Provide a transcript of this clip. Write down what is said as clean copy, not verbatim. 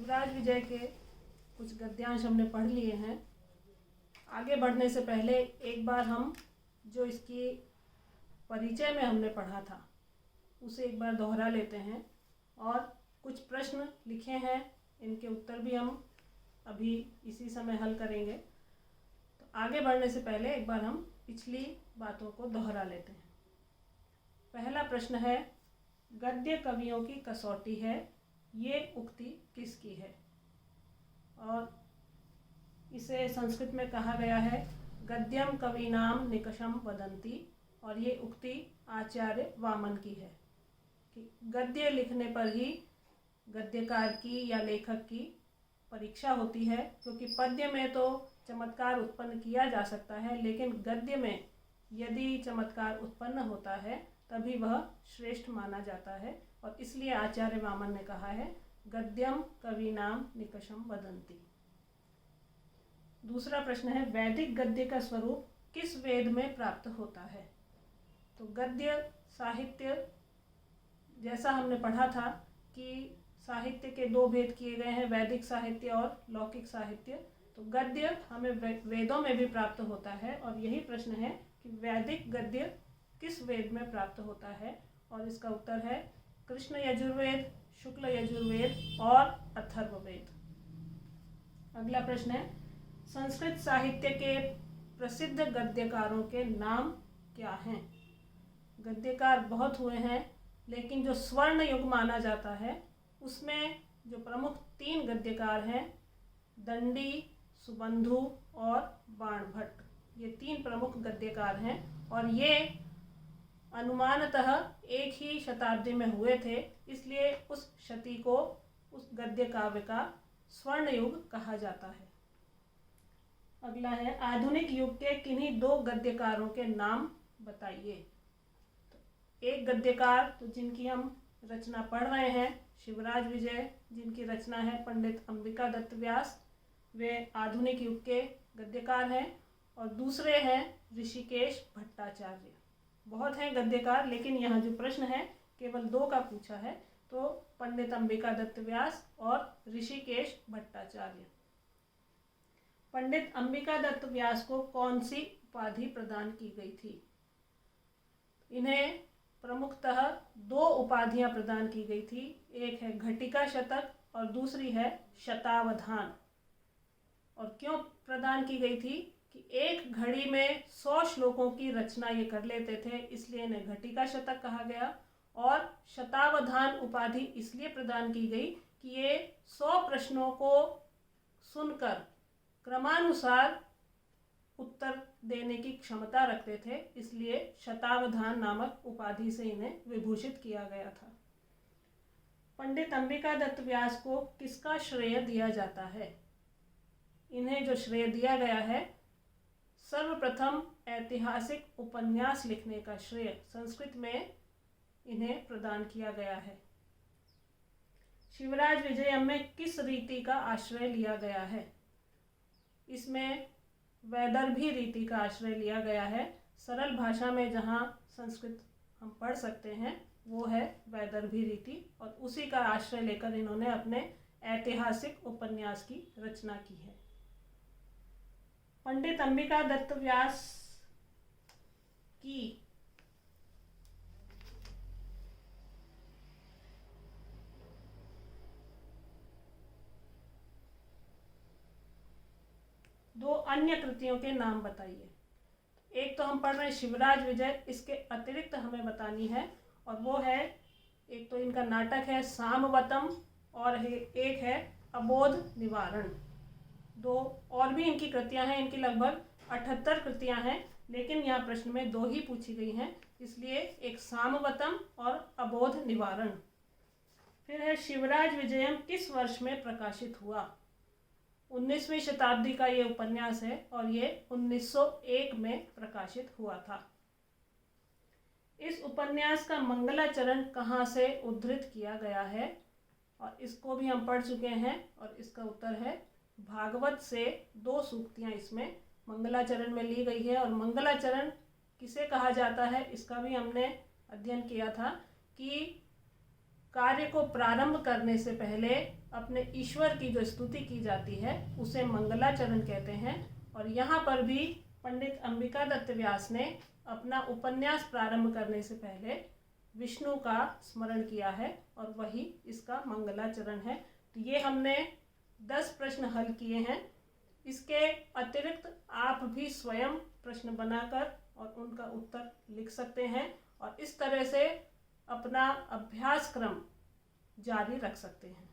शिवराज विजय के कुछ गद्यांश हमने पढ़ लिए हैं। आगे बढ़ने से पहले एक बार हम जो इसकी परिचय में हमने पढ़ा था उसे एक बार दोहरा लेते हैं और कुछ प्रश्न लिखे हैं, इनके उत्तर भी हम अभी इसी समय हल करेंगे। तो आगे बढ़ने से पहले एक बार हम पिछली बातों को दोहरा लेते हैं। पहला प्रश्न है, गद्य कवियों की कसौटी है, ये उक्ति किसकी है? और इसे संस्कृत में कहा गया है गद्यम कवीनाम निकषम वदंती, और ये उक्ति आचार्य वामन की है कि गद्य लिखने पर ही गद्यकार की या लेखक की परीक्षा होती है, क्योंकि पद्य में तो चमत्कार उत्पन्न किया जा सकता है, लेकिन गद्य में यदि चमत्कार उत्पन्न होता है तभी वह श्रेष्ठ माना जाता है। और इसलिए आचार्य वामन ने कहा है गद्यम कवीनाम निकषम वदंती। दूसरा प्रश्न है, वैदिक गद्य का स्वरूप किस वेद में प्राप्त होता है? तो गद्य साहित्य, जैसा हमने पढ़ा था कि साहित्य के दो भेद किए गए हैं, वैदिक साहित्य और लौकिक साहित्य। तो गद्य हमें वेदों में भी प्राप्त होता है, और यही प्रश्न है कि वैदिक गद्य किस वेद में प्राप्त होता है? और इसका उत्तर है कृष्ण यजुर्वेद, शुक्ल यजुर्वेद और अथर्ववेद। अगला प्रश्न है, संस्कृत साहित्य के प्रसिद्ध गद्यकारों के नाम क्या हैं? गद्यकार बहुत हुए हैं, लेकिन जो स्वर्ण युग माना जाता है उसमें जो प्रमुख 3 गद्यकार हैं, दंडी, सुबंधु और बाणभट्ट, ये 3 प्रमुख गद्यकार हैं। और ये अनुमानतः एक ही शताब्दी में हुए थे, इसलिए उस शती को, उस गद्य काव्य का स्वर्ण युग कहा जाता है। अगला है, आधुनिक युग के किन्हीं 2 गद्यकारों के नाम बताइए। तो एक गद्यकार तो जिनकी हम रचना पढ़ रहे हैं, शिवराज विजय, जिनकी रचना है पंडित अंबिका दत्त व्यास, वे आधुनिक युग के गद्यकार हैं। और दूसरे हैं ऋषिकेश भट्टाचार्य। बहुत हैं गद्यकार, लेकिन यहाँ जो प्रश्न है केवल 2 का पूछा है, तो पंडित अंबिका दत्त व्यास और ऋषिकेश भट्टाचार्य। पंडित अंबिका दत्त व्यास को कौन सी उपाधि प्रदान की गई थी? इन्हें प्रमुखतः 2 उपाधियां प्रदान की गई थी, एक है घटिका शतक और दूसरी है शतावधान। और क्यों प्रदान की गई थी कि एक घड़ी में 100 श्लोकों की रचना ये कर लेते थे, इसलिए इन्हें घटिका शतक कहा गया। और शतावधान उपाधि इसलिए प्रदान की गई कि ये 100 प्रश्नों को सुनकर क्रमानुसार उत्तर देने की क्षमता रखते थे, इसलिए शतावधान नामक उपाधि से इन्हें विभूषित किया गया था। पंडित अंबिका दत्त व्यास को किसका श्रेय दिया जाता है? इन्हें जो श्रेय दिया गया है, सर्वप्रथम ऐतिहासिक उपन्यास लिखने का श्रेय संस्कृत में इन्हें प्रदान किया गया है। शिवराज विजयम में किस रीति का आश्रय लिया गया है? इसमें वैदर्भी रीति का आश्रय लिया गया है। सरल भाषा में जहाँ संस्कृत हम पढ़ सकते हैं वो है वैदर्भी रीति, और उसी का आश्रय लेकर इन्होंने अपने ऐतिहासिक उपन्यास की रचना की है। पंडित अंबिका दत्त व्यास की दो अन्य कृतियों के नाम बताइए। एक तो हम पढ़ रहे हैं शिवराज विजय, इसके अतिरिक्त हमें बतानी है, और वो है, एक तो इनका नाटक है सामवतम और एक है अबोध निवारण। 2 और भी इनकी कृतियां हैं, इनकी लगभग 78 कृतियां हैं, लेकिन यहाँ प्रश्न में 2 ही पूछी गई हैं, इसलिए एक सामवतम और अबोध निवारण। फिर है शिवराज विजयम किस वर्ष में प्रकाशित हुआ? 19वीं शताब्दी का ये उपन्यास है और ये 1901 में प्रकाशित हुआ था। इस उपन्यास का मंगलाचरण कहाँ से उद्धृत किया गया है? और इसको भी हम पढ़ चुके हैं, और इसका उत्तर है भागवत से 2 सूक्तियाँ इसमें मंगलाचरण में ली गई है। और मंगलाचरण किसे कहा जाता है इसका भी हमने अध्ययन किया था कि कार्य को प्रारंभ करने से पहले अपने ईश्वर की जो स्तुति की जाती है उसे मंगलाचरण कहते हैं। और यहाँ पर भी पंडित अंबिका दत्त व्यास ने अपना उपन्यास प्रारंभ करने से पहले विष्णु का स्मरण किया है और वही इसका मंगलाचरण है। तो ये हमने 10 प्रश्न हल किए हैं। इसके अतिरिक्त आप भी स्वयं प्रश्न बनाकर और उनका उत्तर लिख सकते हैं और इस तरह से अपना अभ्यास क्रम जारी रख सकते हैं।